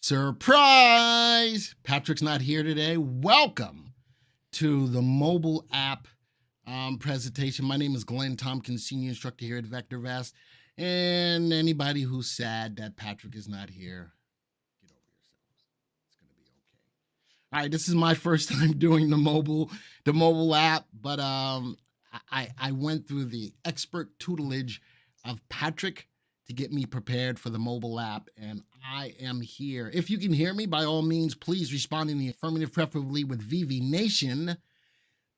Surprise! Patrick's not here today. Welcome to the mobile app presentation. My name is Glenn Tompkins, Senior Instructor here at VectorVest. And anybody who's sad that Patrick is not here, get over yourselves. It's going to be okay. All right, this is my first time doing the mobile app, but I went through the expert tutelage of Patrick to get me prepared for the mobile app, and I am here. If you can hear me, by all means, please respond in the affirmative, preferably with VV Nation,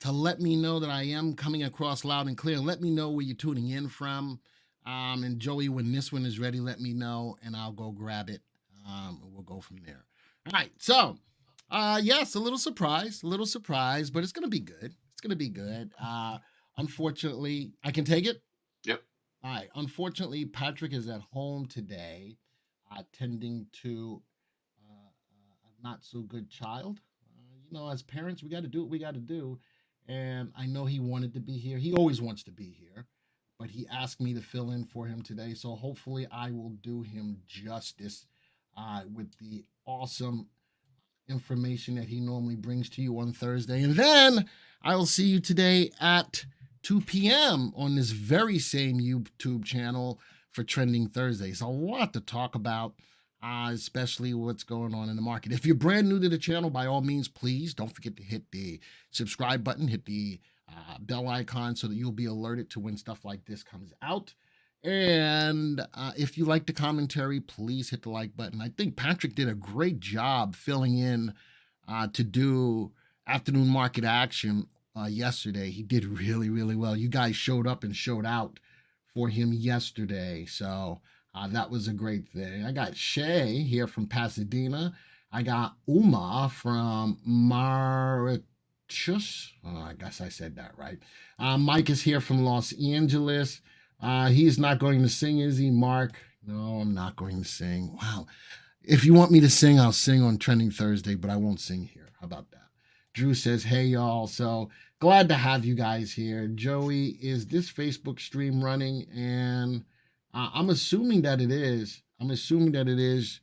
to let me know that I am coming across loud and clear. Let me know where you're tuning in from. And Joey, when this one is ready, let me know, and I'll go grab it. And we'll go from there. All right, so yes, a little surprise, but it's going to be good. It's going to be good. Unfortunately, I can take it? Yep. All right. Unfortunately, Patrick is at home today, tending to a not so good child. As parents, we got to do what we got to do. And I know he wanted to be here. He always wants to be here, but he asked me to fill in for him today. So hopefully I will do him justice with the awesome information that he normally brings to you on Thursday. And then I will see you today at 2 p.m. on this very same YouTube channel for Trending Thursdays. A lot to talk about, especially what's going on in the market. If you're brand new to the channel, by all means, please don't forget to hit the subscribe button, hit the bell icon so that you'll be alerted to when stuff like this comes out. And if you like the commentary, please hit the like button. I think Patrick did a great job filling in to do afternoon market action yesterday. He did really, really well. You guys showed up and showed out for him yesterday. So that was a great thing. I got Shay here from Pasadena. I got Uma from Mauritius. I guess I said that right. Mike is here from Los Angeles. He's not going to sing, is he, Mark? No, I'm not going to sing. Wow. If you want me to sing, I'll sing on Trending Thursday, but I won't sing here. How about that? Drew says, hey, y'all. So glad to have you guys here. Joey, is this Facebook stream running? And I'm assuming that it is. It is.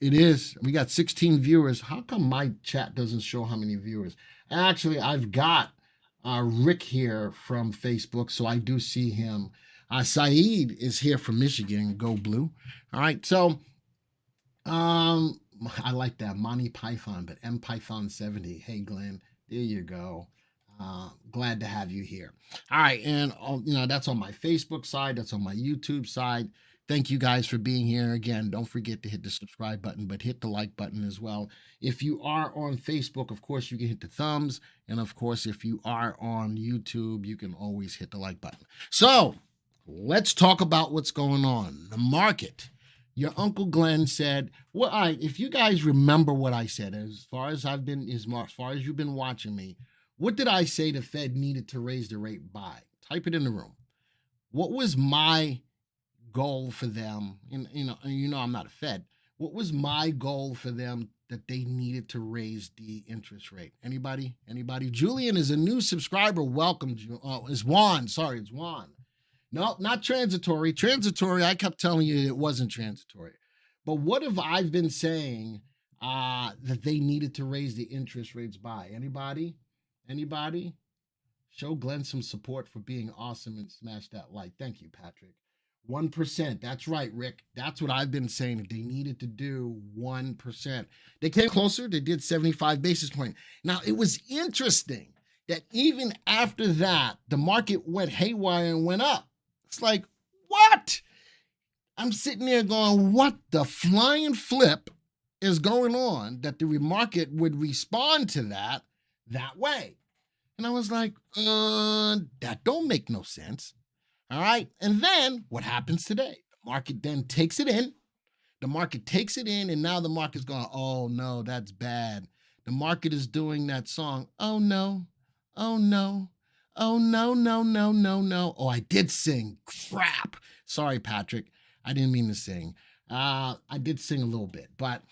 It is. We got 16 viewers. How come my chat doesn't show how many viewers? Actually, I've got Rick here from Facebook, so I do see him. Saeed is here from Michigan. Go Blue. All right, so I like that Monty Python, but M Python 70. Hey, Glenn, there you go. Glad to have you here. All right, and that's on my Facebook side. That's on my YouTube side. Thank you guys for being here. Again, don't forget to hit the subscribe button, but hit the like button as well. If you are on Facebook, of course, you can hit the thumbs. And of course, if you are on YouTube, you can always hit the like button. So let's talk about what's going on. The market. Your Uncle Glenn said, well, all right, if you guys remember what I said, as far as you've been watching me, what did I say the Fed needed to raise the rate by? Type it in the room. What was my goal for them? I'm not a Fed. What was my goal for them that they needed to raise the interest rate? Anybody? Julian is a new subscriber. Welcome. It's Juan. Sorry, it's Juan. No, not transitory. Transitory, I kept telling you it wasn't transitory. But what have I been saying that they needed to raise the interest rates by? Anybody? Show Glenn some support for being awesome and smash that like. Thank you, Patrick. 1%. That's right, Rick. That's what I've been saying, that they needed to do 1%. They came closer. They did 75 basis points. Now, it was interesting that even after that, the market went haywire and went up. It's like, what? I'm sitting there going, what the flying flip is going on that the market would respond to that way? And I was like, that don't make no sense. All right. And then what happens today? The market then takes it in. And now the market's going, oh, no, that's bad. The market is doing that song. Oh, no. Oh, no. Oh, no, no, no, no, no. Oh, I did sing. Crap. Sorry, Patrick. I didn't mean to sing. I did sing a little bit. But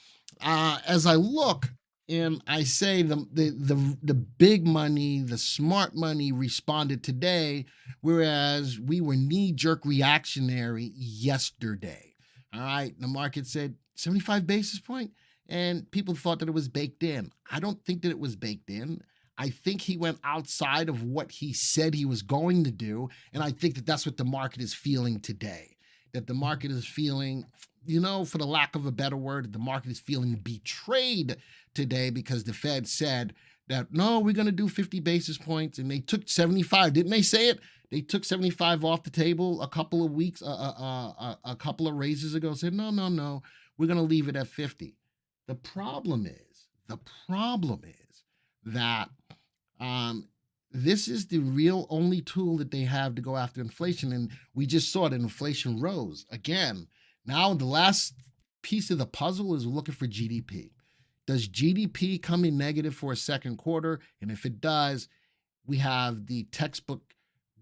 as I look and I say the big money, the smart money responded today, whereas we were knee-jerk reactionary yesterday. All right. The market said, 75 basis point, and people thought that it was baked in. I don't think that it was baked in. I think he went outside of what he said he was going to do, and I think that that's what the market is feeling today. That the market is feeling, for the lack of a better word, the market is feeling betrayed today because the Fed said that, no, we're going to do 50 basis points, and they took 75. Didn't they say it? They took 75 off the table a couple of weeks, a couple of raises ago, said, no, we're going to leave it at 50. The problem is that this is the real only tool that they have to go after inflation. And we just saw that inflation rose again. Now the last piece of the puzzle is looking for GDP. Does GDP come in negative for a second quarter? And if it does, we have the textbook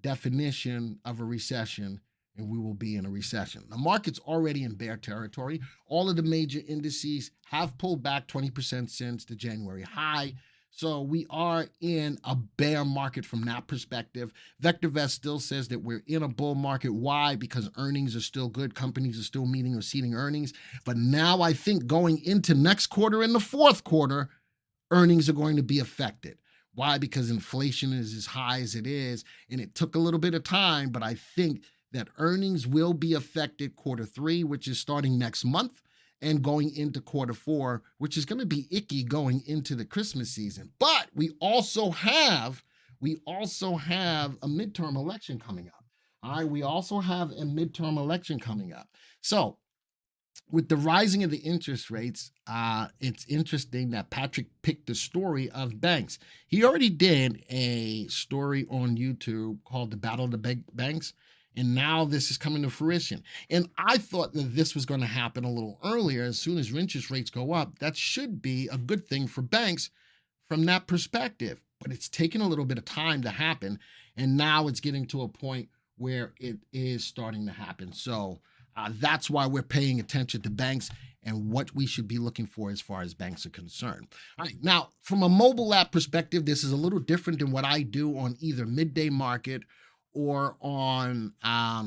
definition of a recession, and we will be in a recession. The market's already in bear territory. All of the major indices have pulled back 20% since the January high. So we are in a bear market from that perspective. VectorVest still says that we're in a bull market. Why? Because earnings are still good. Companies are still meeting or exceeding earnings. But now I think going into next quarter and the fourth quarter, earnings are going to be affected. Why? Because inflation is as high as it is, and it took a little bit of time, but I think that earnings will be affected quarter three, which is starting next month, and going into quarter four, which is going to be icky going into the Christmas season. But we also have a midterm election coming up. All right, we also have a midterm election coming up. So with the rising of the interest rates, it's interesting that Patrick picked the story of banks. He already did a story on YouTube called The Battle of the Banks, and now this is coming to fruition. And I thought that this was going to happen a little earlier. As soon as interest rates go up, that should be a good thing for banks from that perspective. But it's taken a little bit of time to happen, and now it's getting to a point where it is starting to happen. So that's why we're paying attention to banks and what we should be looking for as far as banks are concerned. All right, now from a mobile app perspective, this is a little different than what I do on either Midday Market or on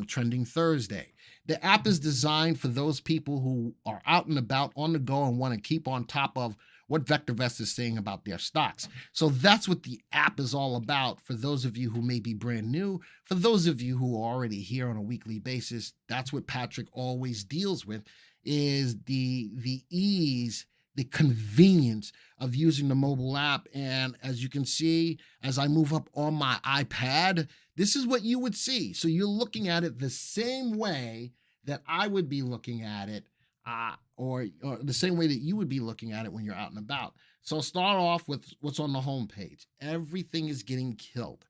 Trending Thursday. The app is designed for those people who are out and about on the go and want to keep on top of what VectorVest is saying about their stocks. So that's what the app is all about for those of you who may be brand new. For those of you who are already here on a weekly basis, that's what Patrick always deals with, is the ease, the convenience of using the mobile app. And as you can see, as I move up on my iPad, this is what you would see. So you're looking at it the same way that I would be looking at it, or the same way that you would be looking at it when you're out and about. So I'll start off with what's on the home page. Everything is getting killed.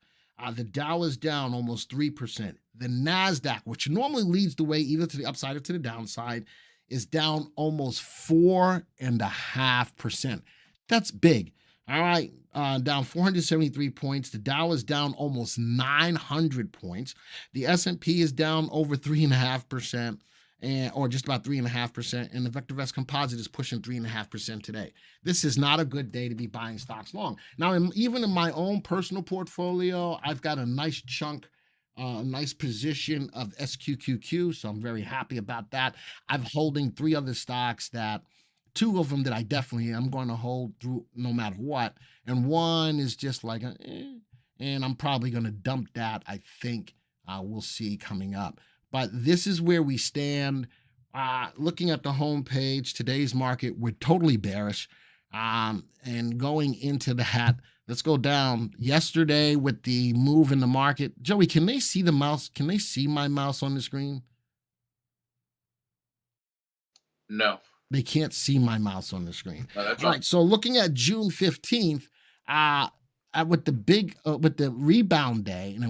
The Dow is down almost 3%. The NASDAQ, which normally leads the way either to the upside or to the downside, is down almost 4.5%. That's big. All right, down 473 points. The Dow is down almost 900 points. The S&P is down over 3.5%. Or just about 3.5%, and the VectorVest composite is pushing 3.5% today. This is not a good day to be buying stocks long. Now, even in my own personal portfolio, I've got a nice chunk, a nice position of SQQQ, so I'm very happy about that. I'm holding 3 other stocks that, 2 of them that I definitely am going to hold through no matter what, and one is just like, and I'm probably going to dump that, I think. We'll see coming up. But this is where we stand. Looking at the homepage, today's market, we're totally bearish. And going into that, let's go down. Yesterday with the move in the market, Joey, can they see the mouse? Can they see my mouse on the screen? No. They can't see my mouse on the screen. No, that's All right. right, so looking at June 15th, with the rebound day, and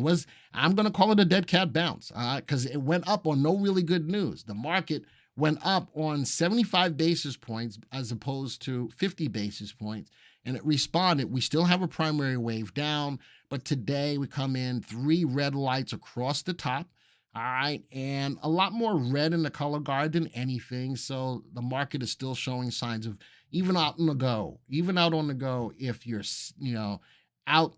I'm going to call it a dead cat bounce, because it went up on no really good news. The market went up on 75 basis points as opposed to 50 basis points, and it responded. We still have a primary wave down, but today we come in 3 red lights across the top. All right, and a lot more red in the color guard than anything. So the market is still showing signs of even out on the go, if you're, out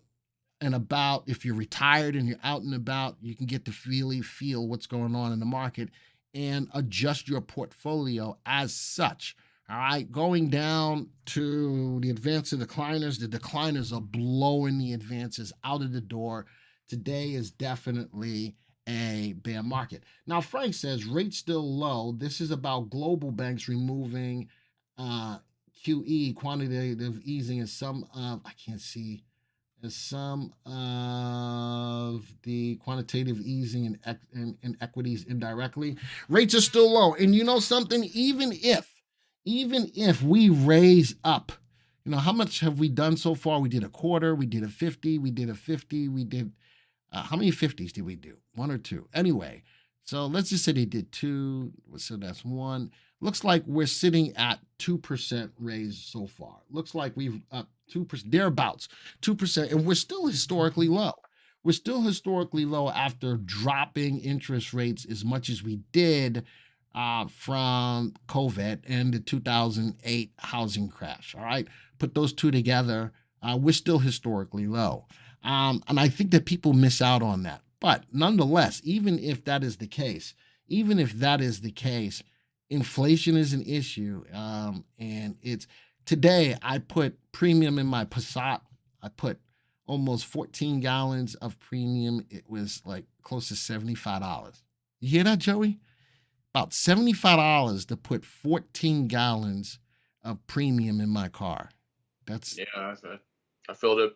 and about, if you're retired and you're out and about, you can get to feel what's going on in the market. and adjust your portfolio as such. All right, going down to the advance of decliners, the decliners are blowing the advances out of the door. Today is definitely a bear market. Now, Frank says rates still low. This is about global banks removing QE, quantitative easing, and some of, I can't see, some of the quantitative easing in equities indirectly. Rates are still low. And you know something? Even if we raise up, you know, how much have we done so far? We did a quarter, we did a 50, we did a 50, we did, how many 50s did we do? One or two? Anyway, so let's just say they did two, so that's one. Looks like we're sitting at 2% raise so far. Looks like we've up 2%, thereabouts, 2%, and we're still historically low. We're still historically low after dropping interest rates as much as we did from COVID and the 2008 housing crash. All right, put those two together, we're still historically low. And I think that people miss out on that. But nonetheless, even if that is the case, inflation is an issue. And it's today I put premium in my Passat. I put almost 14 gallons of premium. It was like close to $75. You hear that, Joey? About $75 to put 14 gallons of premium in my car. That's I filled it.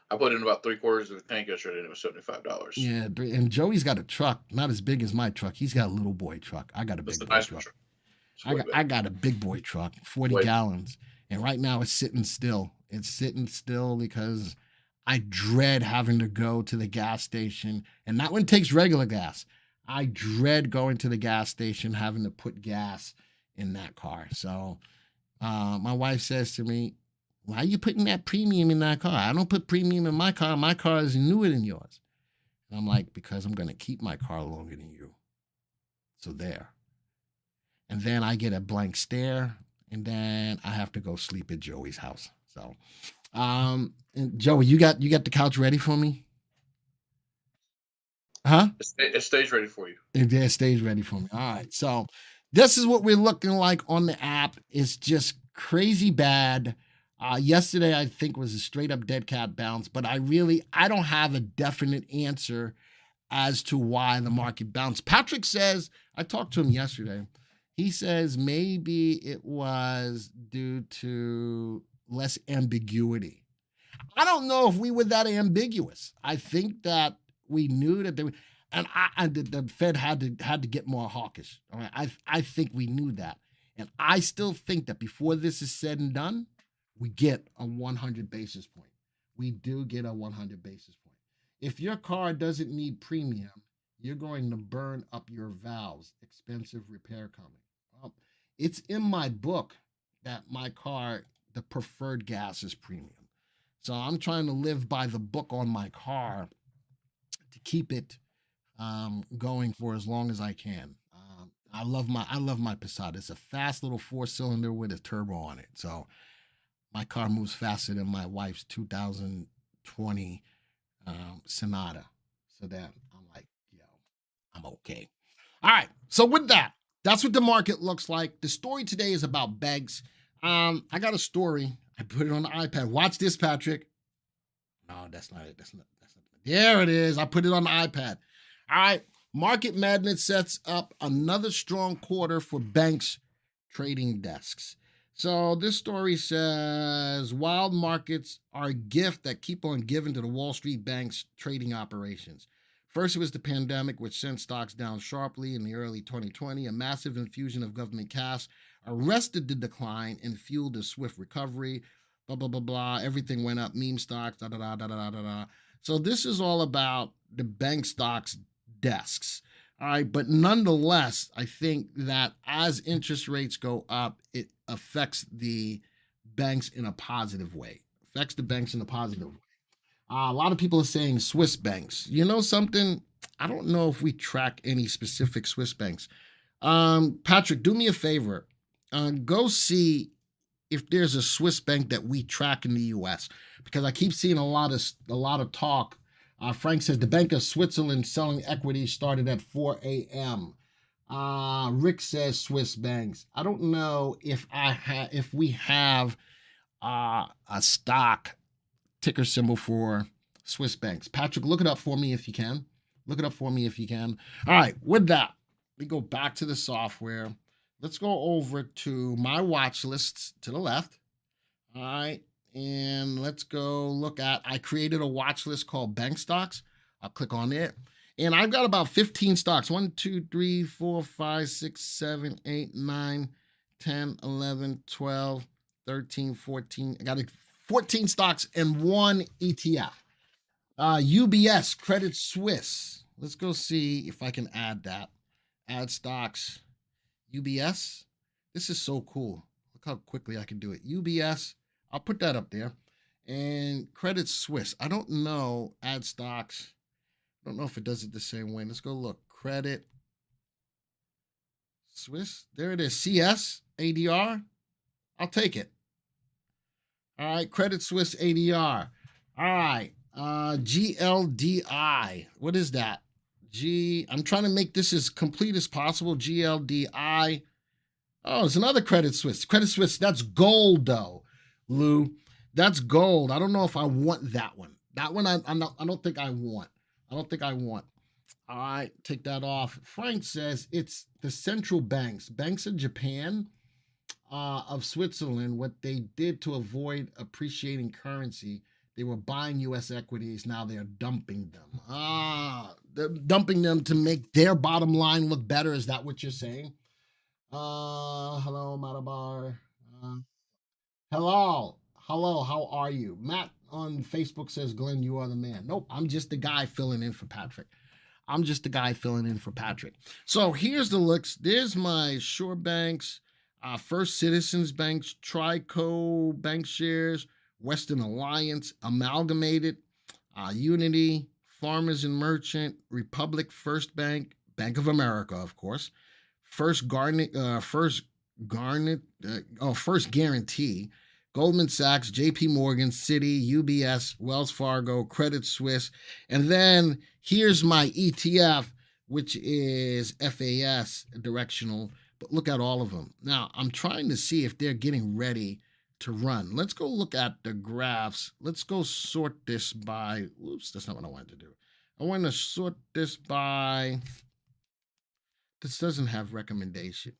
I put in about 3/4 of the tank yesterday, and it was $75. Yeah, and Joey's got a truck, not as big as my truck. He's got a little boy truck. I got a big boy truck. I got a big boy truck, 40 gallons, and right now it's sitting still. It's sitting still because I dread having to go to the gas station, and that one takes regular gas. I dread going to the gas station, having to put gas in that car. So my wife says to me, why are you putting that premium in that car? I don't put premium in my car. My car is newer than yours. And I'm like, because I'm going to keep my car longer than you. So there. And then I get a blank stare, and then I have to go sleep at Joey's house. So, and Joey, you got the couch ready for me? Huh? It stays ready for you. It stays ready for me. All right. So this is what we're looking like on the app. It's just crazy bad. Yesterday, I think, was a straight up dead cat bounce, but I don't have a definite answer as to why the market bounced. Patrick says, I talked to him yesterday. He says maybe it was due to less ambiguity. I don't know if we were that ambiguous. I think that we knew that they were, and the Fed had to get more hawkish. All right? I think we knew that. And I still think that before this is said and done, we get a 100 basis point. We do get a 100 basis point. If your car doesn't need premium, you're going to burn up your valves. Expensive repair coming. Well, it's in my book that my car, the preferred gas is premium. So I'm trying to live by the book on my car to keep it going for as long as I can. I love my Passat. It's a fast little 4-cylinder with a turbo on it. So my car moves faster than my wife's 2020 Sonata. So that I'm like, yo, I'm okay. All right. So with that, that's what the market looks like. The story today is about banks. I got a story. I put it on the iPad. Watch this, Patrick. No, that's not it. That's not. There it is. I put it on the iPad. All right. Market Madness sets up another strong quarter for banks' trading desks. So this story says wild markets are a gift that keep on giving to the Wall Street banks' trading operations. First, it was the pandemic, which sent stocks down sharply in the early 2020. A massive infusion of government cash arrested the decline and fueled a swift recovery. Blah, blah, blah, blah. Everything went up. Meme stocks, da, da, da, da, da, da, da. So this is all about the bank stocks desks. All right. But nonetheless, I think that as interest rates go up, it affects the banks in a positive way. A lot of people are saying Swiss banks. You know something? I don't know if we track any specific Swiss banks. Patrick, do me a favor. Go see if there's a Swiss bank that we track in the U.S. because I keep seeing a lot of talk. Frank says the Bank of Switzerland selling equities started at 4 a.m. Rick says Swiss banks. I don't know if we have a stock ticker symbol for Swiss banks. Patrick, look it up for me if you can. Look it up for me if you can. All right, with that, we go back to the software. Let's go over to my watch lists to the left. All right, and let's go look at, I created a watch list called bank stocks. I'll click on it. And I've got about 15 stocks. 1, 2, 3, 4, 5, 6, 7, 8, 9, 10, 11, 12, 13, 14. I got 14 stocks and one ETF. UBS, Credit Suisse. Let's go see if I can add that. Add stocks. UBS. This is so cool. Look how quickly I can do it. UBS. I'll put that up there. And Credit Suisse. I don't know. Add stocks. I don't know if it does it the same way. Let's go look. Credit Suisse. There it is. CS ADR. I'll take it. All right. Credit Suisse ADR. All right. GLDI. What is that? I'm trying to make this as complete as possible. GLDI. Oh, it's another Credit Suisse. Credit Suisse. That's gold, though, Lou. That's gold. I don't know if I want that one. That one, I don't think I want. I don't think I want. All right, take that off. Frank says it's the central banks of Japan, of Switzerland, what they did to avoid appreciating currency. They were buying U.S. equities. Now they're dumping them. They're dumping them to make their bottom line look better. Is that what you're saying? Hello, Matabar. Hello. How are you? Matt on Facebook says, Glenn, you are the man. Nope, I'm just the guy filling in for Patrick. So here's the looks. There's my Shore Banks, First Citizens Banks, Trico Bank Shares, Western Alliance, Amalgamated, Unity, Farmers and Merchant, Republic First Bank, Bank of America, of course, First Guarantee, Goldman Sachs, JP Morgan, Citi, UBS, Wells Fargo, Credit Suisse. And then here's my ETF, which is FAS directional. But look at all of them. Now, I'm trying to see if they're getting ready to run. Let's go look at the graphs. Let's go sort this by, oops, that's not what I wanted to do. I want to sort this by, this doesn't have recommendation.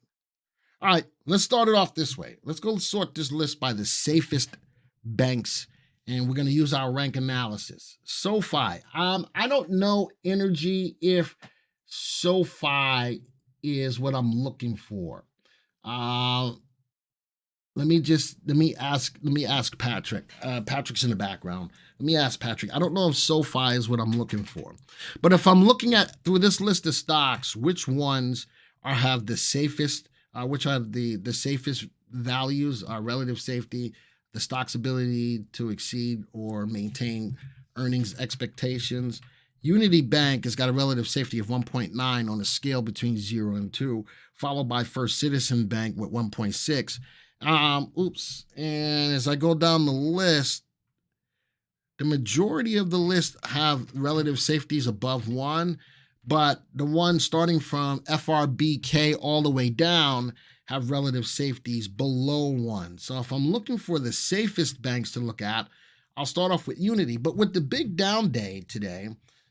All right, let's start it off this way. Let's go sort this list by the safest banks, and we're going to use our rank analysis. SoFi. I don't know, Energy, if SoFi is what I'm looking for. Let me ask Patrick. Patrick's in the background. Let me ask Patrick. I don't know if SoFi is what I'm looking for, but if I'm looking at through this list of stocks, which ones have the safest? Which are the safest values, relative safety, the stock's ability to exceed or maintain earnings expectations. Unity Bank has got a relative safety of 1.9 on a scale between 0 and 2, followed by First Citizen Bank with 1.6. And as I go down the list, the majority of the list have relative safeties above 1. But the ones starting from FRBK all the way down have relative safeties below 1. So if I'm looking for the safest banks to look at, I'll start off with Unity. But with the big down day today,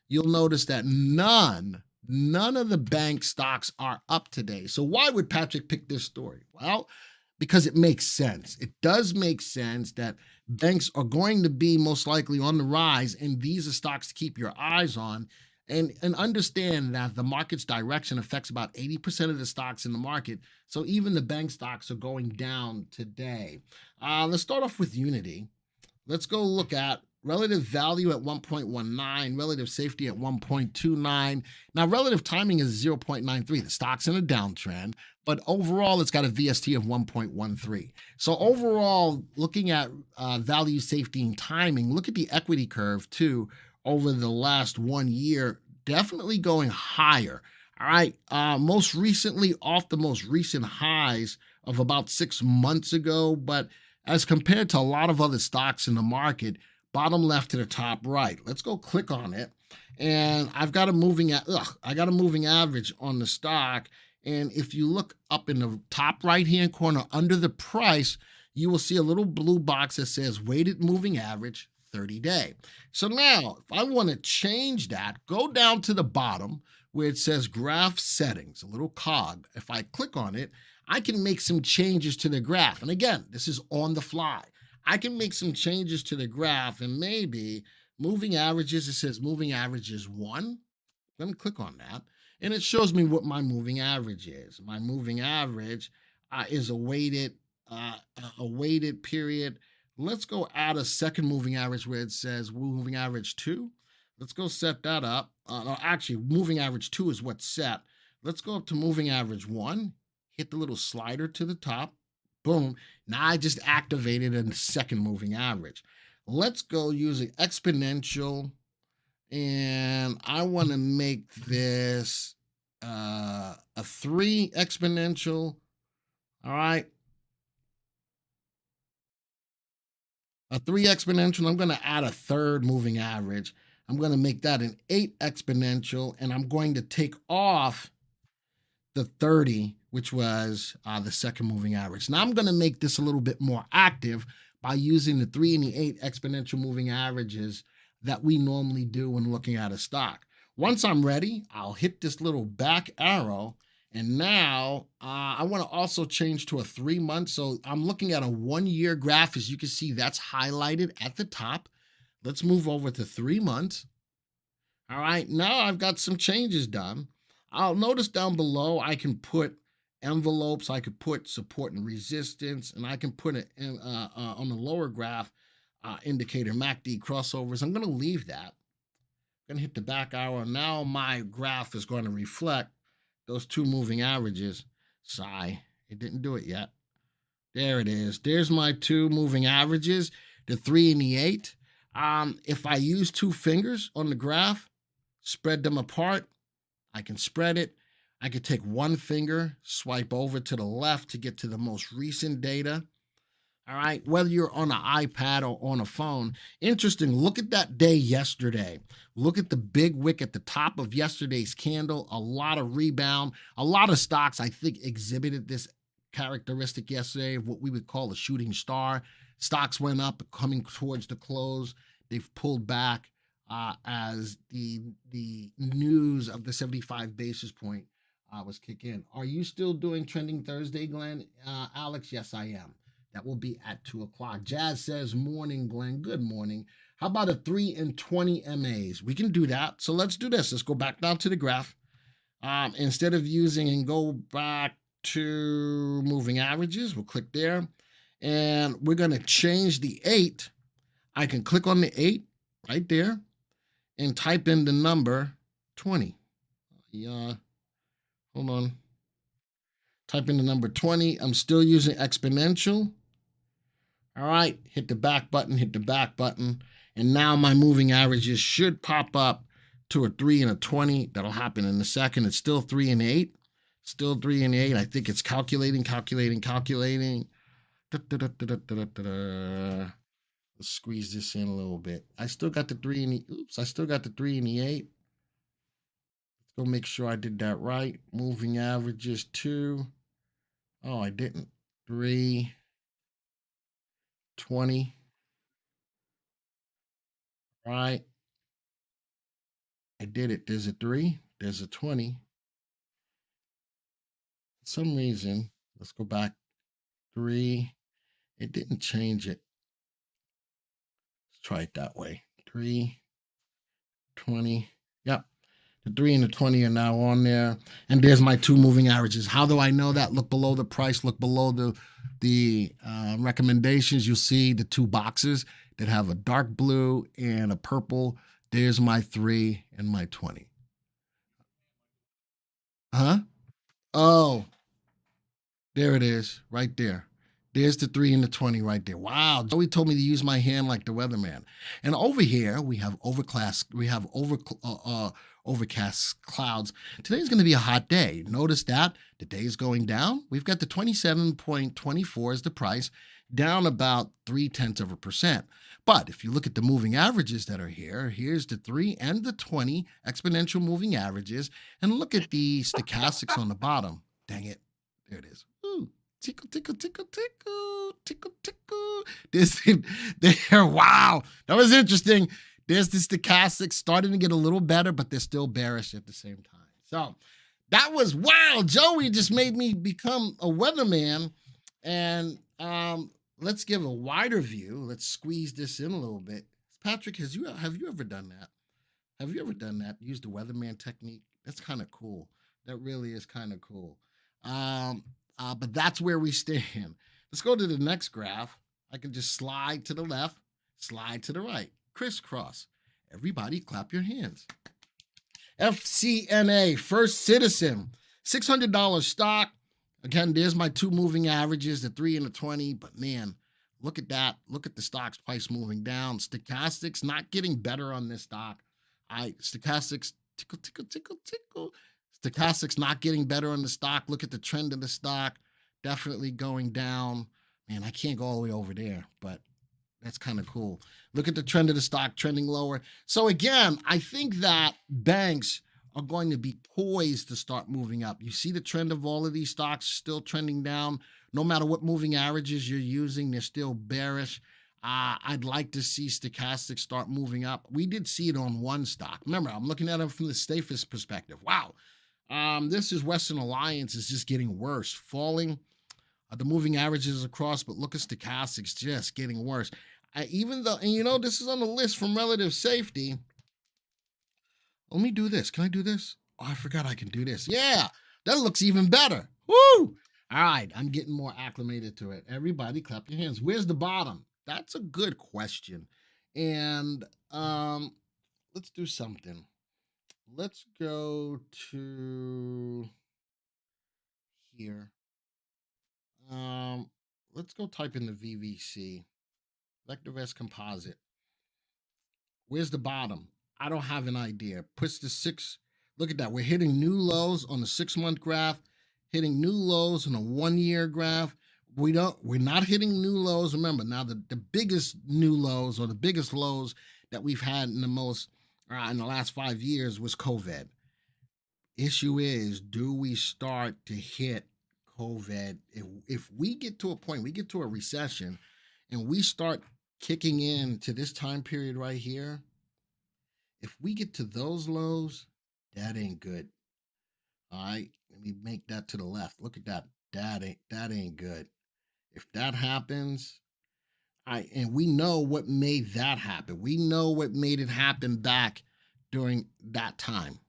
you'll notice that none of the bank stocks are up today. So why would Patrick pick this story? Well, because it makes sense. It does make sense that banks are going to be most likely on the rise, and these are stocks to keep your eyes on. And understand that the market's direction affects about 80% of the stocks in the market. So even the bank stocks are going down today. Let's start off with Unity. Let's go look at relative value at 1.19, relative safety at 1.29. Now, relative timing is 0.93. The stock's in a downtrend, but overall, it's got a VST of 1.13. So overall, looking at value, safety, and timing, look at the equity curve too. Over the last 1 year, definitely going higher. All right. Most recently off the most recent highs of about 6 months ago. But as compared to a lot of other stocks in the market, bottom left to the top right. Let's go click on it. And I've got a moving average on the stock. And if you look up in the top right-hand corner under the price, you will see a little blue box that says weighted moving average 30-day. So now, if I want to change that, go down to the bottom where it says graph settings, a little cog. If I click on it, I can make some changes to the graph. And again, this is on the fly. I can make some changes to the graph, and maybe moving averages, it says moving average is 1. Let me click on that, and it shows me what my moving average is. My moving average is a weighted period. Let's go add a second moving average where it says moving average 2. Let's go set that up. No, actually, moving average 2 is what's set. Let's go up to moving average 1, hit the little slider to the top. Boom. Now I just activated a second moving average. Let's go using exponential, and I want to make this a 3 exponential. All right. A 3 exponential. I'm going to add a third moving average. I'm going to make that an 8 exponential, and I'm going to take off the 30, which was the second moving average. Now I'm going to make this a little bit more active by using the 3 and the 8 exponential moving averages that we normally do when looking at a stock. Once I'm ready, I'll hit this little back arrow, and now I want to also change to a 3 month. So I'm looking at a 1 year graph. As you can see, that's highlighted at the top. Let's move over to 3 months. All right, now I've got some changes done. I'll notice down below, I can put envelopes, I could put support and resistance, and I can put it in, on the lower graph indicator MACD crossovers. I'm going to leave that. I'm going to hit the back arrow. Now my graph is going to reflect those 2 moving averages. Sigh, it didn't do it yet. There it is. There's my 2 moving averages, the 3 and the 8. If I use 2 fingers on the graph, spread them apart, I can spread it. I could take 1 finger, swipe over to the left to get to the most recent data. All right, whether you're on an iPad or on a phone. Interesting, look at that day yesterday. Look at the big wick at the top of yesterday's candle. A lot of rebound. A lot of stocks, I think, exhibited this characteristic yesterday of what we would call a shooting star. Stocks went up coming towards the close. They've pulled back as the news of the 75 basis point was kick in. Are you still doing Trending Thursday, Glenn? Alex, yes, I am. That will be at 2 o'clock. Jazz says, morning, Glenn. Good morning. How about a 3 and 20 MAs? We can do that. So let's do this. Let's go back down to the graph. Instead of using and go back to moving averages, we'll click there. And we're going to change the 8. I can click on the 8 right there and type in the number 20. Hold on. Type in the number 20. I'm still using exponential. All right, hit the back button, hit the back button. And now my moving averages should pop up to a 3 and a 20. That'll happen in a second. It's still 3 and 8. Still 3 and 8. I think it's calculating. Let's squeeze this in a little bit. I still got the 3 and the, I still got the 3 and the 8. Let's go make sure I did that right. Moving averages 2. Oh, I didn't. 3, 20. Right. I did it. There's a 3. There's a 20. For some reason, let's go back. 3. It didn't change it. Let's try it that way. 3, 20. Yep. The 3 and the 20 are now on there. And there's my 2 moving averages. How do I know that? Look below the price. Look below the recommendations. You'll see the 2 boxes that have a dark blue and a purple. There's my 3 and my 20. Huh? Oh, there it is right there. There's the 3 and the 20 right there. Wow. Joey told me to use my hand like the weatherman. And over here, we have overcast clouds. Today's going to be a hot day. Notice that the day is going down. We've got the 27.24 as the price, down about 0.3%. But if you look at the moving averages that are here, here's the 3 and the 20 exponential moving averages. And look at the stochastics on the bottom. Dang it. There it is. Ooh. Tickle, tickle, tickle, tickle, tickle, tickle. This, there, wow. That was interesting. There's the stochastics starting to get a little better, but they're still bearish at the same time. So that was, wow, Joey just made me become a weatherman. And let's give a wider view. Let's squeeze this in a little bit. Patrick, have you ever done that? Have you ever done that? Used the weatherman technique? That's kind of cool. That really is kind of cool. But that's where we stand. Let's go to the next graph. I can just slide to the left, slide to the right, crisscross. Everybody clap your hands. FCNA, First Citizen, $600 stock. Again, there's my two moving averages, the 3 and the 20, but man, look at that. Look at the stock's price moving down. Stochastics not getting better on this stock. Stochastics, tickle, tickle, tickle, tickle. Stochastics not getting better on the stock. Look at the trend of the stock. Definitely going down. Man, I can't go all the way over there, but that's kind of cool. Look at the trend of the stock trending lower. So again, I think that banks are going to be poised to start moving up. You see the trend of all of these stocks still trending down. No matter what moving averages you're using, they're still bearish. I'd like to see stochastics start moving up. We did see it on one stock. Remember, I'm looking at it from the safest perspective. Wow. This is Western Alliance is just getting worse, falling. The moving averages across, but look at stochastics just getting worse. Even though, and you know, this is on the list from relative safety. Let me do this. Can I do this? Oh, I forgot I can do this. Yeah, that looks even better. Woo! All right, I'm getting more acclimated to it. Everybody clap your hands. Where's the bottom? That's a good question. And let's do something. Let's go to here. Let's go type in the VVC. VectorVest composite. Where's the bottom? I don't have an idea. Puts the 6. Look at that. We're hitting new lows on the 6-month graph, hitting new lows on a 1-year graph. We're not hitting new lows. Remember, now the biggest new lows or the biggest lows that we've had in the last 5 years was COVID. Issue is, do we start to hit COVID? If we get to a point, we get to a recession and we start kicking in to this time period right here, if we get to those lows, that ain't good. All right, let me make that to the left. Look at that. That ain't good. If that happens, and we know what made that happen. We know what made it happen back during that time.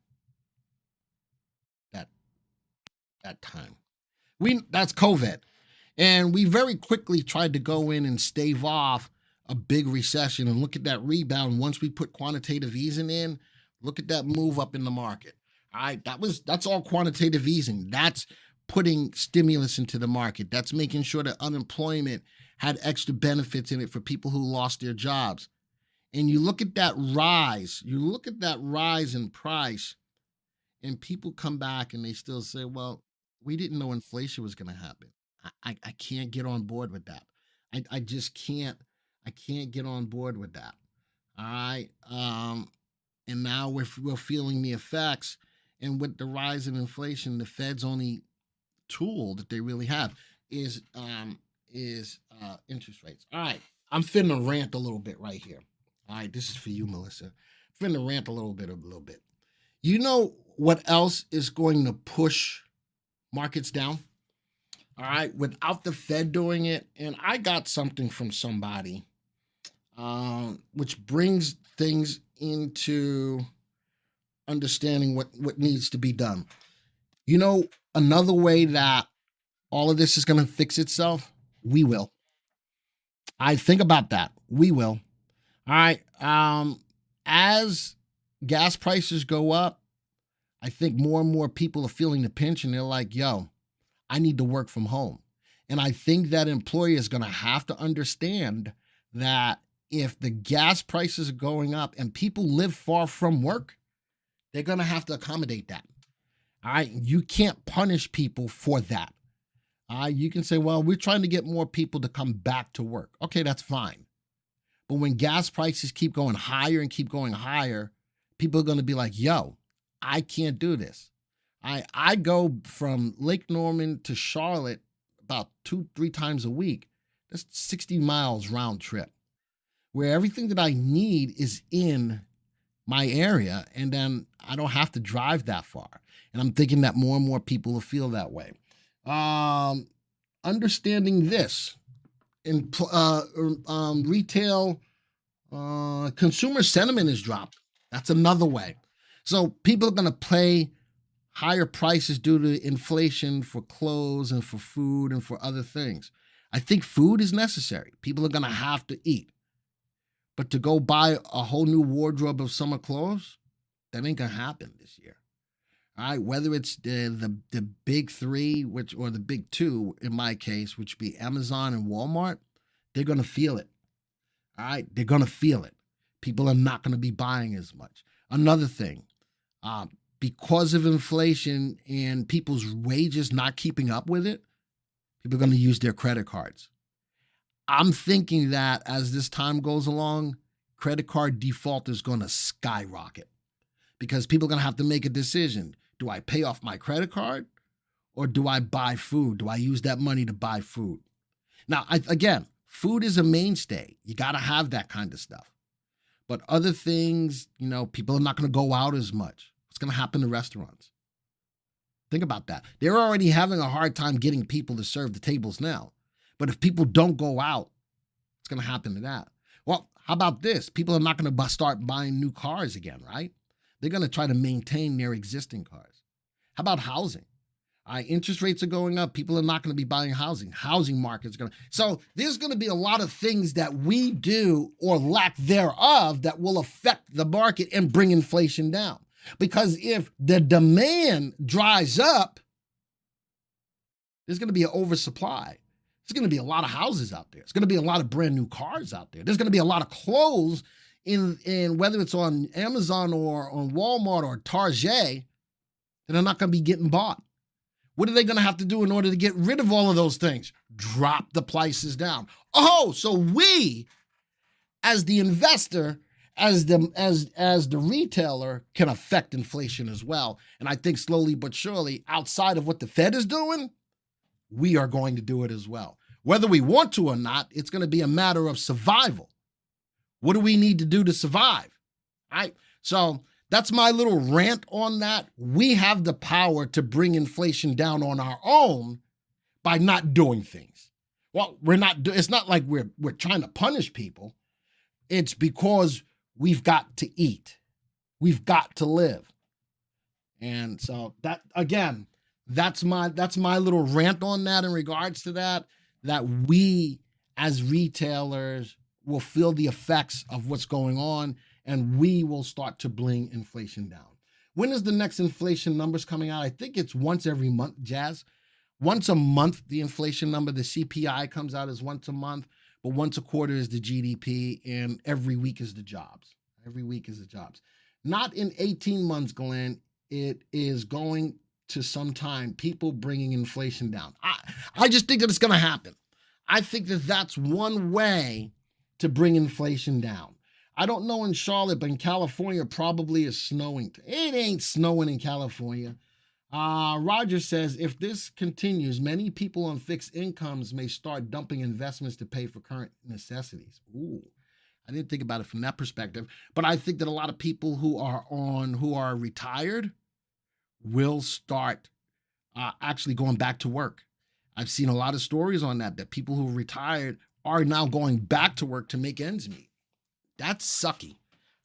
That time. That's COVID. And we very quickly tried to go in and stave off a big recession, and look at that rebound. Once we put quantitative easing in, look at that move up in the market. All right, that's all quantitative easing. That's putting stimulus into the market. That's making sure that unemployment had extra benefits in it for people who lost their jobs. And you look at that rise, in price, and people come back and they still say, well, we didn't know inflation was going to happen. I can't get on board with that. I just can't. I can't get on board with that. All right. And now we're feeling the effects. And with the rise in inflation, the Fed's only tool that they really have is interest rates. All right. I'm finna rant a little bit right here. All right. This is for you, Melissa. I'm finna rant a little bit. You know what else is going to push markets down? All right. Without the Fed doing it. And I got something from somebody, which brings things into understanding what needs to be done. You know, another way that all of this is going to fix itself, we will. I think about that. We will. All right. As gas prices go up, I think more and more people are feeling the pinch and they're like, yo, I need to work from home. And I think that employer is going to have to understand that if the gas prices are going up and people live far from work, they're going to have to accommodate that. All right. You can't punish people for that. You can say, well, we're trying to get more people to come back to work. Okay, that's fine. But when gas prices keep going higher and keep going higher, people are going to be like, yo, I can't do this. I go from Lake Norman to Charlotte about 2-3 times a week. That's 60 miles round trip, where everything that I need is in my area, and then I don't have to drive that far. And I'm thinking that more and more people will feel that way. Um, Understanding this in retail, consumer sentiment is dropped. That's another way. So people are going to pay higher prices due to inflation for clothes and for food and for other things. I think food is necessary. People are going to have to eat. But to go buy a whole new wardrobe of summer clothes, that ain't going to happen this year. All right, whether it's the big three, or the big two in my case, which be Amazon and Walmart, they're going to feel it. All right, they're going to feel it. People are not going to be buying as much. Another thing, because of inflation and people's wages not keeping up with it, people are going to use their credit cards. I'm thinking that as this time goes along, credit card default is going to skyrocket because people are going to have to make a decision. Do I pay off my credit card or do I buy food? Do I use that money to buy food? Now, again, food is a mainstay. You got to have that kind of stuff. But other things, people are not going to go out as much. What's going to happen to restaurants? Think about that. They're already having a hard time getting people to serve the tables now. But if people don't go out, what's going to happen to that? Well, how about this? People are not going to start buying new cars again, right? They're going to try to maintain their existing cars. How about housing? Interest rates are going up. People are not going to be buying housing. Housing market's going to. So there's going to be a lot of things that we do or lack thereof that will affect the market and bring inflation down. Because if the demand dries up, there's going to be an oversupply. There's going to be a lot of houses out there. There's going to be a lot of brand new cars out there. There's going to be a lot of clothes in whether it's on Amazon or on Walmart or Target that are not going to be getting bought. What are they going to have to do in order to get rid of all of those things? Drop the prices down. Oh, so we, as the investor, as the retailer, can affect inflation as well. And I think slowly but surely, outside of what the Fed is doing, we are going to do it as well. Whether we want to or not, it's going to be a matter of survival. What do we need to do to survive? All right. So that's my little rant on that. We have the power to bring inflation down on our own by not doing things. Well, it's not like we're trying to punish people. It's because we've got to eat. We've got to live. And so that, again, that's my little rant on that in regards to that we as retailers will feel the effects of what's going on, and we will start to bring inflation down. When is the next inflation numbers coming out? I think it's once every month, Jazz. Once a month, the inflation number, the CPI comes out as once a month, but once a quarter is the GDP, and every week is the jobs. Every week is the jobs. Not in 18 months, Glenn. It is going to some time, people bringing inflation down. I just think that it's going to happen. I think that that's one way to bring inflation down. I don't know in Charlotte, but in California, probably is snowing. It ain't snowing in California. Roger says, if this continues, many people on fixed incomes may start dumping investments to pay for current necessities. Ooh, I didn't think about it from that perspective. But I think that a lot of people who are retired will start actually going back to work. I've seen a lot of stories on that people who are retired are now going back to work to make ends meet. That's sucky.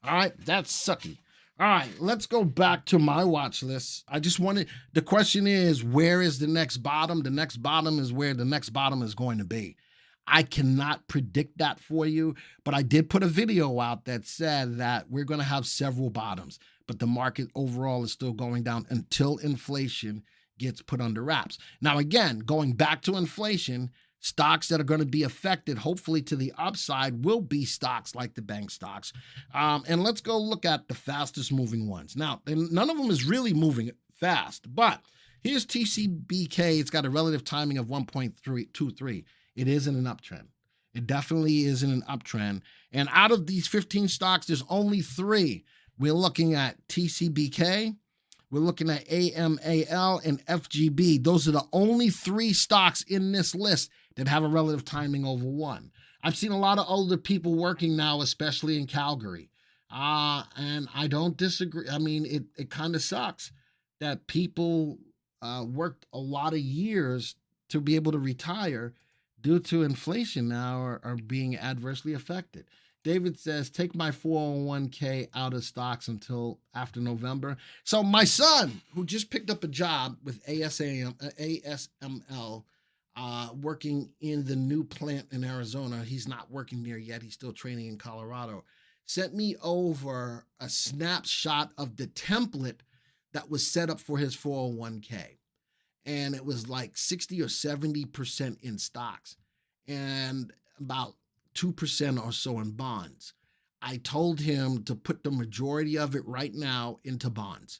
All right, that's sucky. All right, let's go back to my watch list. The question is, where is the next bottom? The next bottom is where the next bottom is going to be. I cannot predict that for you, but I did put a video out that said that we're going to have several bottoms, but the market overall is still going down until inflation gets put under wraps. Now, again, going back to inflation, stocks that are going to be affected, hopefully to the upside, will be stocks like the bank stocks. And let's go look at the fastest moving ones. Now, none of them is really moving fast, but here's TCBK. It's got a relative timing of 1.23. It is in an uptrend. It definitely is in an uptrend. And out of these 15 stocks, there's only 3. We're looking at TCBK, We're looking at AMAL and FGB. Those are the only 3 stocks in this list that have a relative timing over 1. I've seen a lot of older people working now, especially in Calgary. And I don't disagree. I mean, it kind of sucks that people worked a lot of years to be able to retire due to inflation now are being adversely affected. David says, take my 401k out of stocks until after November. So my son, who just picked up a job with ASML, working in the new plant in Arizona, he's not working there yet. He's still training in Colorado, sent me over a snapshot of the template that was set up for his 401k. And it was like 60 or 70% in stocks and about 2% or so in bonds. I told him to put the majority of it right now into bonds.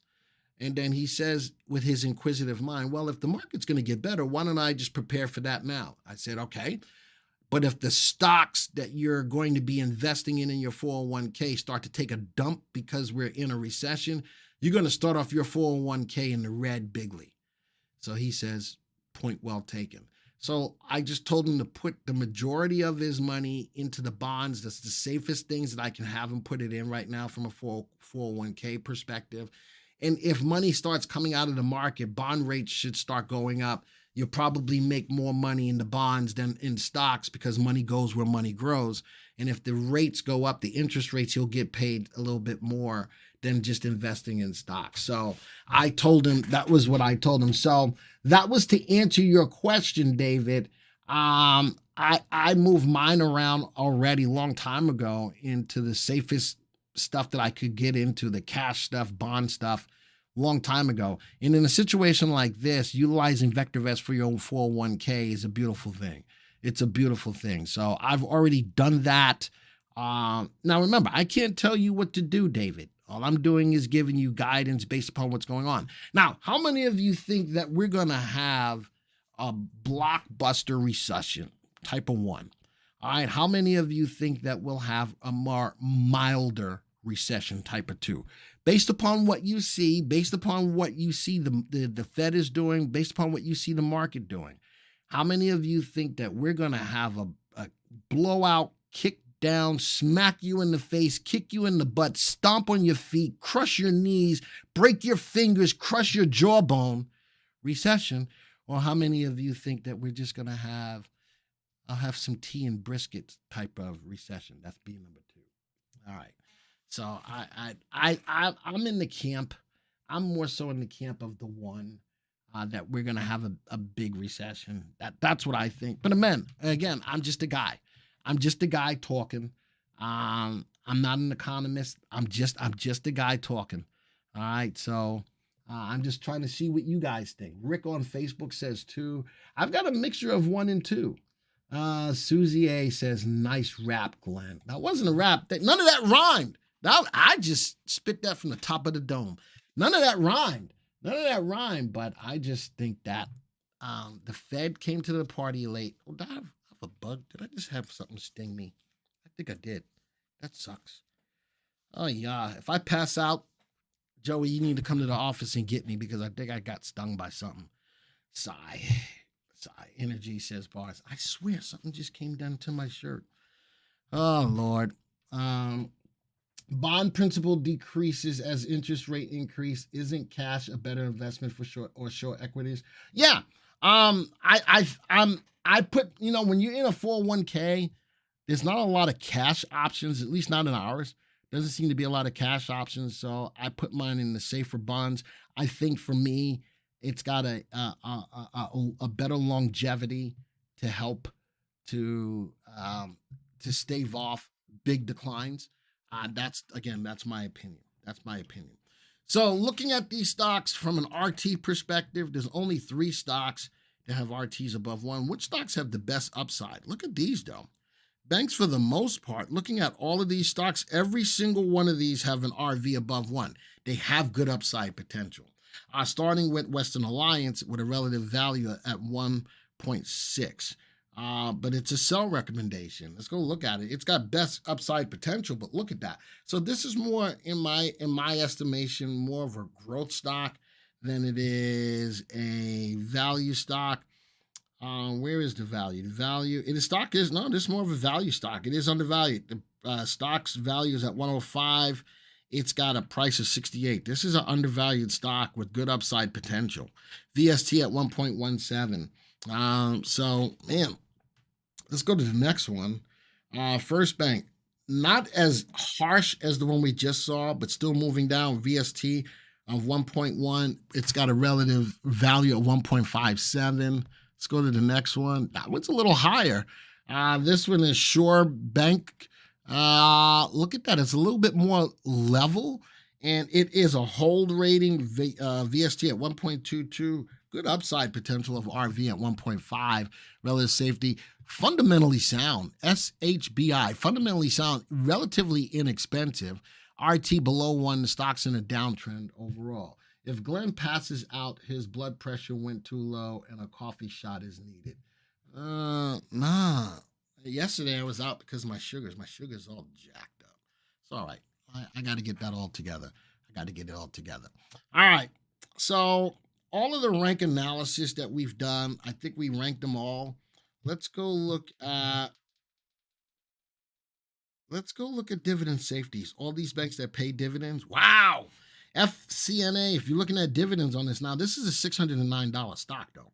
And then he says, with his inquisitive mind, well, if the market's going to get better, why don't I just prepare for that now? I said, okay. But if the stocks that you're going to be investing in your 401k start to take a dump because we're in a recession, you're going to start off your 401k in the red bigly. So he says, point well taken. So I just told him to put the majority of his money into the bonds. That's the safest things that I can have him put it in right now from a 401k perspective. And if money starts coming out of the market, bond rates should start going up. You'll probably make more money in the bonds than in stocks because money goes where money grows. And if the rates go up, the interest rates, you'll get paid a little bit more than just investing in stocks. So I told him, that was what I told him. So that was to answer your question, David. I moved mine around already a long time ago into the safest stuff that I could get into, the cash stuff, bond stuff, long time ago. And in a situation like this, utilizing VectorVest for your own 401k is a beautiful thing. It's a beautiful thing. So I've already done that. Now remember, I can't tell you what to do, David. All I'm doing is giving you guidance based upon what's going on. Now, how many of you think that we're going to have a blockbuster recession, type of 1? All right, how many of you think that we'll have a more milder recession, type of 2? Based upon what you see, based upon what you see the Fed is doing, based upon what you see the market doing, how many of you think that we're going to have a blowout, kick down, smack you in the face, kick you in the butt, stomp on your feet, crush your knees, break your fingers, crush your jawbone recession? Or how many of you think that we're just going to have, I'll have some tea and briskets type of recession? That's B number 2. All right. So I'm in the camp. I'm more so in the camp of the 1 that we're going to have a big recession. That's what I think. But again, I'm just a guy. I'm just a guy talking. I'm not an economist. I'm just a guy talking. All right. So I'm just trying to see what you guys think. Rick on Facebook says 2. I've got a mixture of 1 and 2. Susie A says, nice rap, Glenn. That wasn't a rap. None of that rhymed. I just spit that from the top of the dome. None of that rhymed. But I just think that the Fed came to the party late. Oh, did I have a bug? Did I just have something sting me? I think I did. That sucks. Oh, yeah. If I pass out, Joey, you need to come to the office and get me because I think I got stung by something. Sigh. Energy says bars. I swear something just came down to my shirt. Oh, Lord. Bond principal decreases as interest rate increase. Isn't cash a better investment for short equities? Yeah. I put, when you're in a 401k, there's not a lot of cash options, at least not in ours. Doesn't seem to be a lot of cash options. So I put mine in the safer bonds. I think for me, it's got a better longevity to help to stave off big declines. That's my opinion. So looking at these stocks from an RT perspective, there's only 3 stocks that have RTs above 1. Which stocks have the best upside? Look at these though. Banks, for the most part, looking at all of these stocks, every single one of these have an RV above 1. They have good upside potential. Starting with Western Alliance with a relative value at 1.6. But it's a sell recommendation. Let's go look at it. It's got best upside potential, but look at that. So this is more, in my estimation, more of a growth stock. than it is a value stock. Where is the value? The value in the stock is no, this is more of a value stock. It is undervalued. The stock's value is at 105. It's got a price of 68. This is an undervalued stock with good upside potential. VST at 1.17. So man, let's go to the next one. First Bank, not as harsh as the one we just saw, but still moving down. VST of 1.1. It's got a relative value of 1.57. Let's go to the next one. That one's a little higher. This one is Shore Bank. Look at that. It's a little bit more level, and it is a hold rating. VST at 1.22. Good upside potential of RV at 1.5. Relative safety. Fundamentally sound. SHBI. Fundamentally sound. Relatively inexpensive. RT below 1. The stock's in a downtrend overall. If Glenn passes out, his blood pressure went too low and a coffee shot is needed. Nah. Yesterday I was out because of my sugars. My sugar's all jacked up. It's all right. I got to get that all together. I got to get it all together. All right. So all of the rank analysis that we've done, I think we ranked them all. Let's go look at dividend safeties. All these banks that pay dividends. Wow. FCNA, if you're looking at dividends on this now, this is a $609 stock though.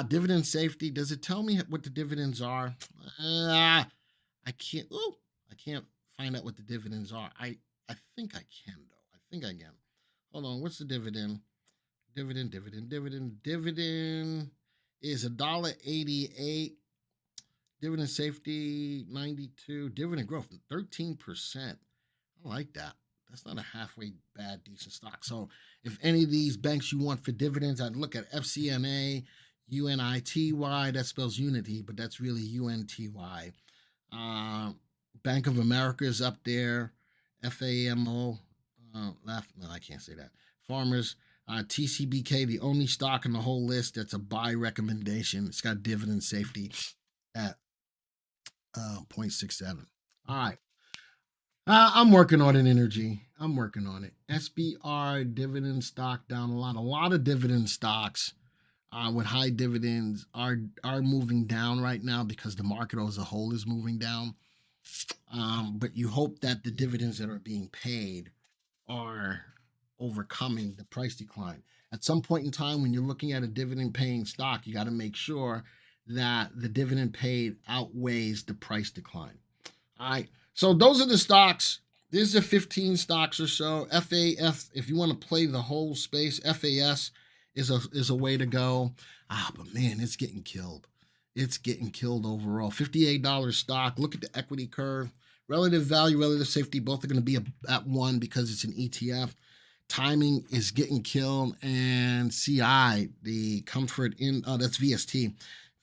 Dividend safety, does it tell me what the dividends are? I can't. Oh, I can't find out what the dividends are. I think I can though. I think I can. Hold on. What's the dividend? Dividend is $1.88. Dividend safety 92. Dividend growth 13%. I like that. That's not a halfway bad, decent stock. So if any of these banks you want for dividends, I'd look at FCNA, UNITY. That spells unity, but that's really UNTY. Bank of America is up there. FAMO. No, I can't say that. Farmers. TCBK, the only stock in the whole list that's a buy recommendation. It's got dividend safety at 0.67. All right. I'm working on it, Energy. I'm working on it. SBR dividend stock down a lot. A lot of dividend stocks with high dividends are moving down right now because the market as a whole is moving down. But you hope that the dividends that are being paid are overcoming the price decline. At some point in time, when you're looking at a dividend paying stock, you got to make sure that the dividend paid outweighs the price decline. All right. So those are the stocks. These are 15 stocks or so. FAF, if you want to play the whole space, FAS is a way to go. But man, it's getting killed. It's getting killed overall. $58 stock. Look at the equity curve. Relative value, relative safety, both are going to be at 1 because it's an ETF. Timing is getting killed. And CI, the comfort in, that's VST.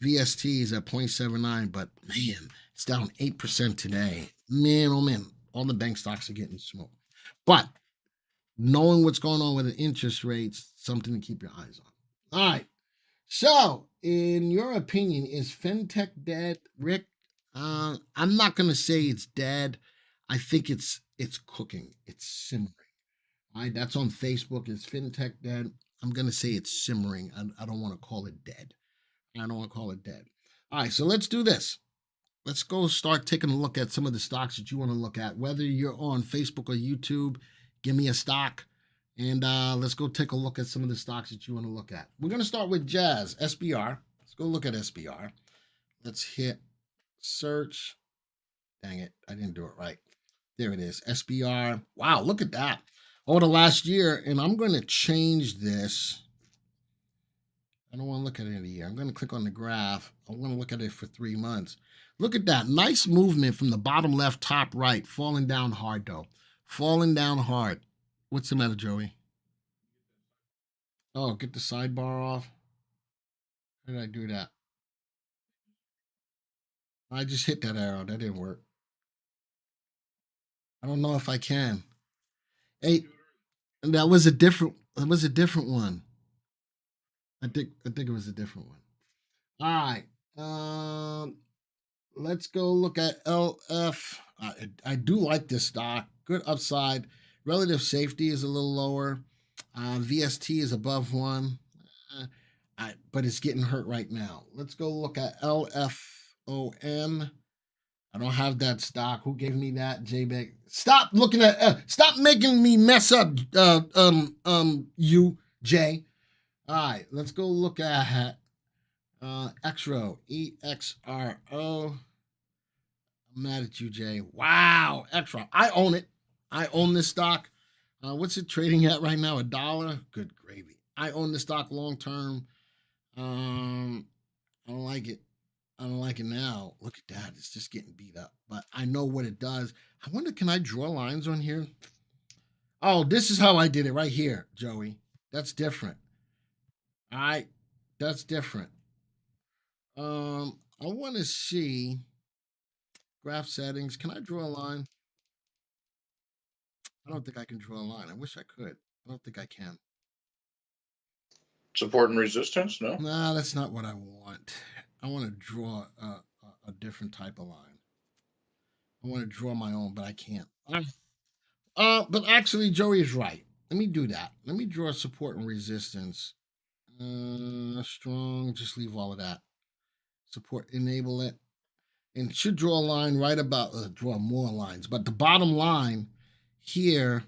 VST is at 0.79, but man, it's down 8% today. Man, oh man, all the bank stocks are getting smoked. But knowing what's going on with the interest rates, something to keep your eyes on. All right. So, in your opinion, is FinTech dead, Rick? I'm not gonna say it's dead. I think it's cooking. It's simmering. All right, that's on Facebook. Is FinTech dead? I'm gonna say it's simmering. I don't want to call it dead. I don't want to call it dead. All right, so let's do this. Let's go start taking a look at some of the stocks that you want to look at. Whether you're on Facebook or YouTube, give me a stock. And let's go take a look at some of the stocks that you want to look at. We're going to start with Jazz, SBR. Let's go look at SBR. Let's hit search. Dang it, I didn't do it right. There it is, SBR. Wow, look at that. Over the last year, and I'm going to change this. I don't want to look at it in a year. I'm going to click on the graph. I'm going to look at it for 3 months. Look at that. Nice movement from the bottom left, top right. Falling down hard, though. Falling down hard. What's the matter, Joey? Oh, get the sidebar off. How did I do that? I just hit that arrow. That didn't work. I don't know if I can. Hey, that was a different one. I think it was a different one. All right. Let's go look at LF. I do like this stock. Good upside. Relative safety is a little lower. VST is above 1. But it's getting hurt right now. Let's go look at LFOM. I don't have that stock. Who gave me that? JBEG. Stop looking at. Stop making me mess up. You Jay. All right. Let's go look at XRO. EXRO. I'm mad at you, Jay. Wow, XRO. I own it. I own this stock. What's it trading at right now? $1. Good gravy. I own the stock long term. I don't like it. I don't like it now. Look at that. It's just getting beat up. But I know what it does. I wonder, can I draw lines on here? Oh, this is how I did it right here, Joey. That's different. All right. That's different. I want to see graph settings. Can I draw a line? I don't think I can draw a line. I wish I could. I don't think I can. Support and resistance? No. Nah, that's not what I want. I want to draw a different type of line. I want to draw my own, but I can't. But actually, Joey is right. Let me do that. Let me draw support and resistance. Strong. Just leave all of that. Support. Enable it. And should draw a line right about. Draw more lines. But the bottom line here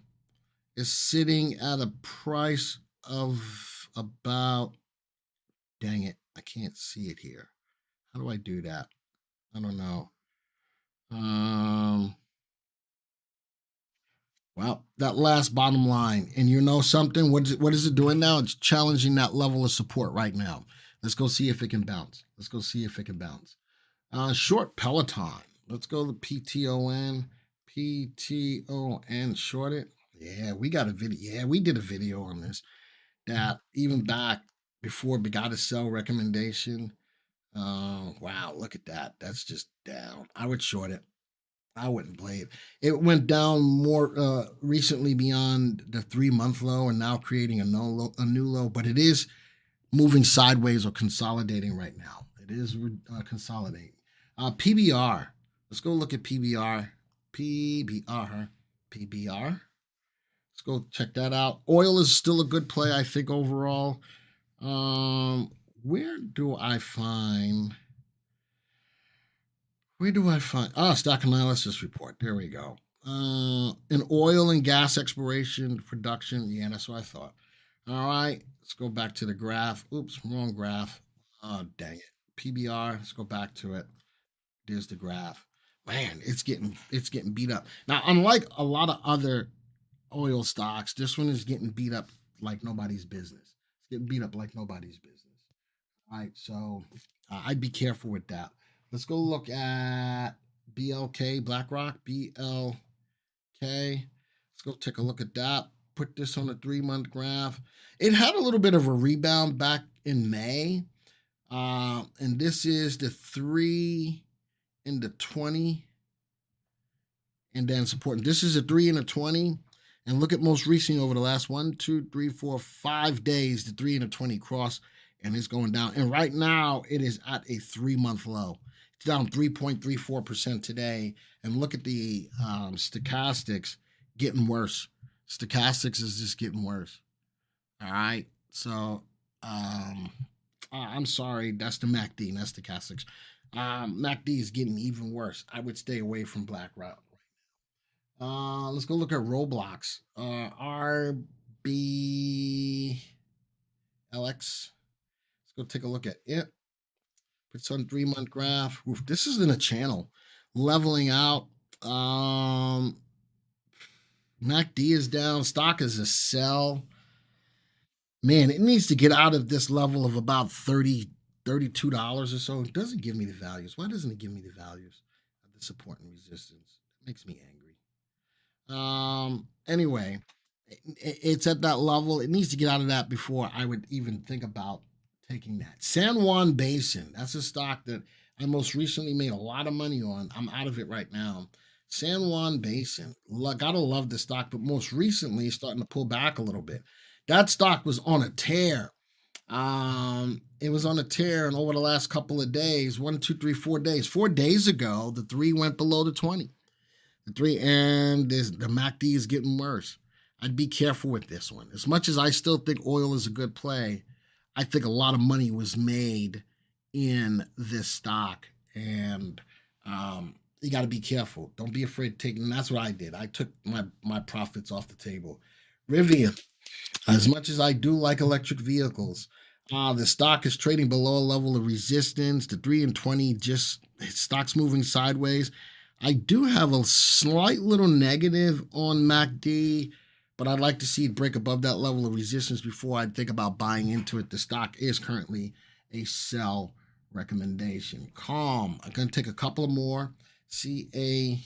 is sitting at a price of about. Dang it. I can't see it here. How do I do that? I don't know. Well, that last bottom line, and you know something? What is it doing now? It's challenging that level of support right now. Let's go see if it can bounce. Let's go see if it can bounce. Short Peloton. Let's go to PTON. PTON short it. Yeah, we got a video. Yeah, we did a video on this. That even back before we got a sell recommendation. Wow, look at that. That's just down. I would short it. I wouldn't play it. It went down more recently beyond the 3-month low and now creating a new low, but it is moving sideways or consolidating right now. It is consolidating. PBR. Let's go look at PBR. PBR. Let's go check that out. Oil is still a good play, I think, overall. Where do I find stock analysis report? There we go. In oil and gas exploration production. Yeah, that's what I thought. All right, let's go back to the graph. Oops, wrong graph. Oh, dang it. PBR, let's go back to it. There's the graph. Man, it's getting beat up. Now, unlike a lot of other oil stocks, this one is getting beat up like nobody's business. It's getting beat up like nobody's business. All right, so I'd be careful with that. Let's go look at BLK, BlackRock, BLK. Let's go take a look at that. Put this on a 3-month graph. It had a little bit of a rebound back in May. And this is the 3 and the 20. And then support. This is a 3 and a 20. And look at most recently over the last 1, 2, 3, 4, 5 days, the 3 and a 20 cross, and it's going down. And right now it is at a 3-month low. It's down 3.34% today. And look at the stochastics getting worse. Stochastics is just getting worse. All right. So I'm sorry. That's the MACD. That's stochastics. MACD is getting even worse. I would stay away from BlackRock. Let's go look at Roblox. RBLX. Let's go take a look at it. It's on 3-month graph. Oof, this is in a channel. Leveling out. MACD is down. Stock is a sell. Man, it needs to get out of this level of about $32 or so. It doesn't give me the values. Why doesn't it give me the values of the support and resistance? It makes me angry. Anyway, it's at that level. It needs to get out of that before I would even think about taking that. San Juan Basin. That's a stock that I most recently made a lot of money on. I'm out of it right now. San Juan Basin. Gotta love the stock, but most recently starting to pull back a little bit. That stock was on a tear. It was on a tear, and over the last couple of days, 1, 2, 3, 4 days. 4 days ago, the 3 went below the 20. The 3 and the MACD is getting worse. I'd be careful with this one. As much as I still think oil is a good play, I think a lot of money was made in this stock, and you got to be careful. Don't be afraid to take. And that's what I did. I took my profits off the table. Rivian, as much as I do like electric vehicles, the stock is trading below a level of resistance. The 3 and 20 just stock's moving sideways. I do have a slight little negative on MACD, but I'd like to see it break above that level of resistance before I think about buying into it. The stock is currently a sell recommendation. Calm. I'm going to take a couple of more. CALM,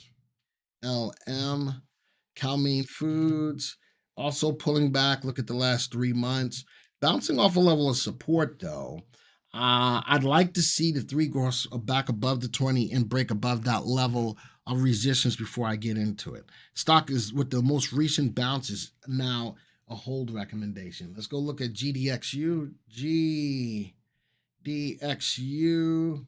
Calmine Foods, also pulling back. Look at the last 3 months. Bouncing off a level of support, though. I'd like to see the 3 go back above the 20 and break above that level of resistance before I get into it. Stock is, with the most recent bounces, now a hold recommendation. Let's go look at GDXU. GDXU.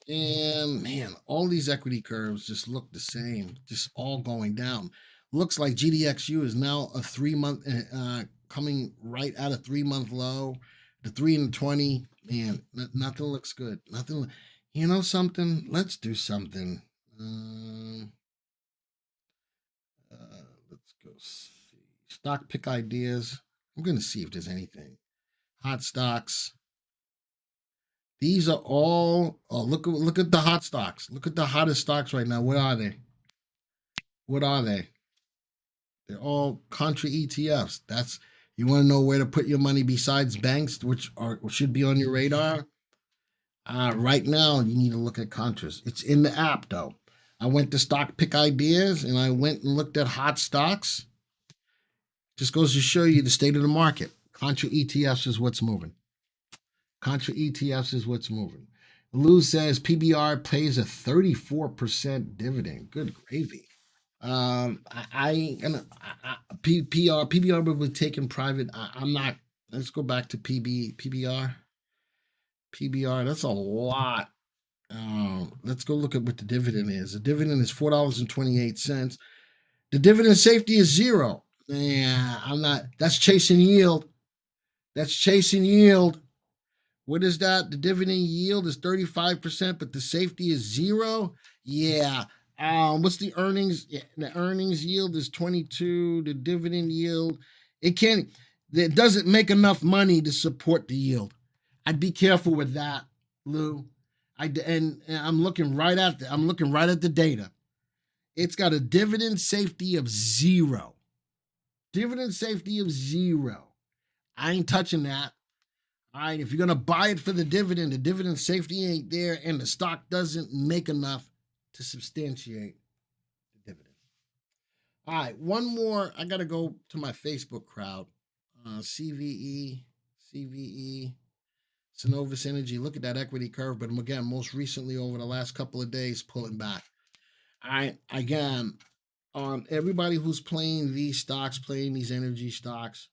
And man, all these equity curves just look the same, just all going down. Looks like GDXU is now a 3-month, coming right at a 3-month low. The 3 and 20, man, nothing looks good. Nothing. You know something? Let's do something. Let's go see. Stock pick ideas. I'm going to see if there's anything. Hot stocks. These are all. Oh, look at the hot stocks. Look at the hottest stocks right now. What are they? What are they? They're all contra ETFs. That's, you want to know where to put your money besides banks, which should be on your radar. Right now, you need to look at contras. It's in the app, though. I went to stock pick ideas and I went and looked at hot stocks. Just goes to show you the state of the market. Contra ETFs is what's moving. Contra ETFs is what's moving. Lou says PBR pays a 34% dividend. Good gravy. PBR will be taken private. I'm not. Let's go back to PBR. That's a lot. Let's go look at what the dividend is. The dividend is $4.28. The dividend safety is 0. Yeah, I'm not. That's chasing yield. That's chasing yield. What is that? The dividend yield is 35%, but the safety is 0. Yeah. What's the earnings? Yeah, the earnings yield is 22. The dividend yield, it doesn't make enough money to support the yield. I'd be careful with that, Lou. And I'm looking right at the data. It's got a dividend safety of 0. Dividend safety of 0. I ain't touching that. All right, if you're going to buy it for the dividend safety ain't there, and the stock doesn't make enough to substantiate the dividend. All right, one more. I got to go to my Facebook crowd. CVE, Synovus Energy. Look at that equity curve, but again, most recently over the last couple of days, pulling back. All right, again, everybody who's playing these stocks, playing these energy stocks,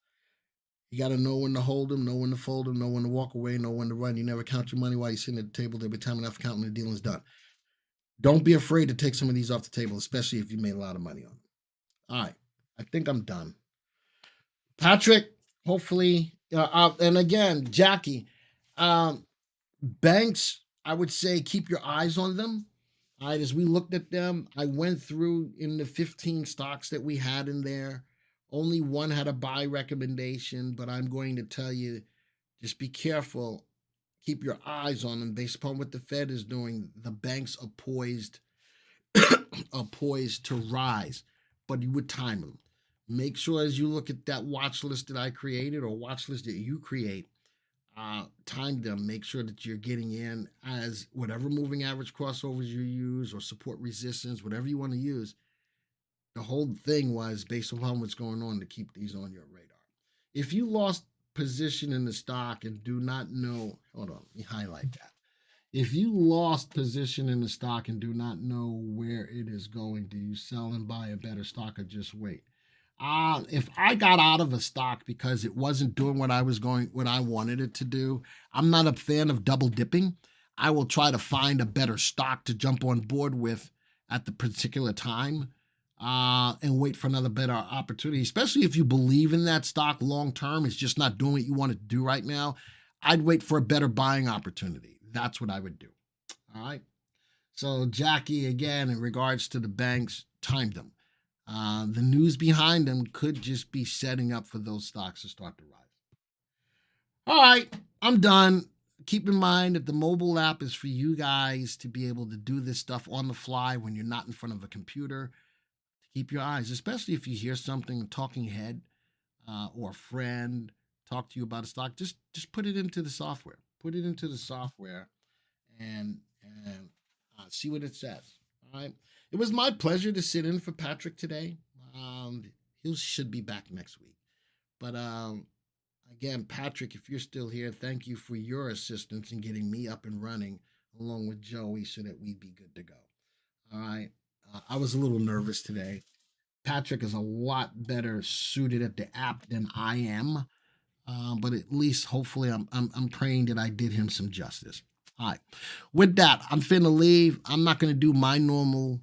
you got to know when to hold them, know when to fold them, know when to walk away, know when to run. You never count your money while you're sitting at the table. There'll be time enough counting when the dealing's done. Don't be afraid to take some of these off the table, especially if you made a lot of money on them. All right, I think I'm done. Patrick, hopefully, and again, Jackie, banks, I would say keep your eyes on them. All right, as we looked at them, I went through in the 15 stocks that we had in there. Only one had a buy recommendation, but I'm going to tell you, just be careful. Keep your eyes on them based upon what the Fed is doing. The banks are poised to rise, but you would time them. Make sure as you look at that watch list that I created or watch list that you create, time them. Make sure that you're getting in as whatever moving average crossovers you use or support resistance, whatever you want to use. The whole thing was based upon what's going on to keep these on your radar. If you lost position in the stock and do not know, hold on, let me highlight that. If you lost position in the stock and do not know where it is going, do you sell and buy a better stock or just wait? If I got out of a stock because it wasn't doing what I wanted it to do, I'm not a fan of double dipping. I will try to find a better stock to jump on board with at the particular time. and wait for another better opportunity, especially if you believe in that stock long term. It's just not doing what you want it to do right now. I'd wait for a better buying opportunity. That's what I would do. All right. So Jackie, again, in regards to the banks, timed them. The news behind them could just be setting up for those stocks to start to rise. All right, I'm done. Keep in mind that the mobile app is for you guys to be able to do this stuff on the fly when you're not in front of a computer. To keep your eyes, especially if you hear something, a talking head or a friend talk to you about a stock, just put it into the software. Put it into the software and see what it says. All right. It was my pleasure to sit in for Patrick today. He should be back next week. But again, Patrick, if you're still here, thank you for your assistance in getting me up and running along with Joey so that we'd be good to go. All right. I was a little nervous today. Patrick is a lot better suited at the app than I am. But at least, hopefully, I'm praying that I did him some justice. All right. With that, I'm finna leave. I'm not gonna do my normal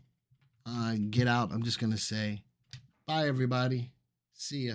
get out. I'm just gonna say bye, everybody. See ya.